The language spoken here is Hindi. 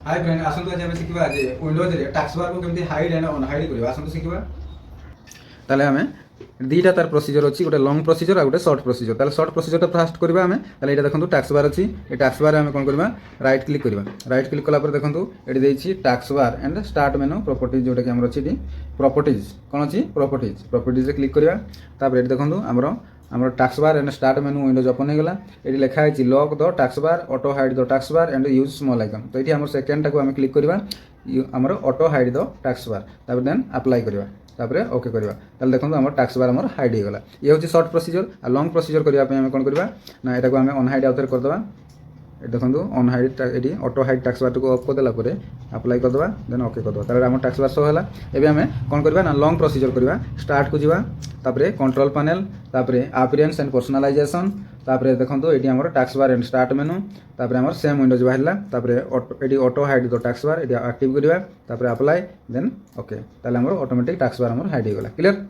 हाय फ्रेंड आसंतु आज आम शिखा जे विंडोज रे टास्क बार को केमती हाइड एंड अनहाइड करबा आसंतु शिखा ताले आमे दीटा तार प्रोसीजर अछि गोटे लॉन्ग प्रोसीजर आ गोटे शॉर्ट प्रोसीजर ताले शॉर्ट प्रोसीजर फास्ट करबा आमे ताले एटा देखंतु टास्क बार अछि ए टास्क बार आमे कोन करबा राइट क्लिक कला पर देखंतु एटी देछि task bar and start menu properties जोटा कि हमर अछि डी प्रॉपर्टीज कोन अछि प्रॉपर्टीज रे क्लिक करबा तापर एटी देखंतु हमर task bar and start menu Windows open हो गला एटी लिखा है lock the task bar auto hide the task bar and use small icon तो एटी हमर सेकंड टाको हम क्लिक करबा हमर auto hide the task bar तापर देन अप्लाई करबा तापर ओके करबा ताले देखंतु हमर टास्क बार हमर हाइड हो गला ये होची शॉर्ट प्रोसीजर आ लॉन्ग प्रोसीजर करबा पे हम कोन करबा ना एटा को हम ऑन हाइड आउटर कर दबा ए देखंतु on hide eighty auto hide task bar को ऑफ कर देला परे अप्लाई कर दबा देन ओके कर दबा तारे हमर टास्क बार शो होला एबे हमें कोन करबा ना लॉन्ग प्रोसीजर करबा स्टार्ट को जिबा तापर कंट्रोल पैनल तापर अपीयरेंस एंड पर्सनलाइजेशन तापर देखंतु एटी हमर टास्क बार एंड स्टार्ट मेनू तापर हमर सेम विंडोज बाहरला तापर eighty auto hide the task bar eighty active करबा तापर अप्लाई देन ओके ताले हमर ऑटोमेटिक टास्क बार हमर हाइड हो गला क्लियर।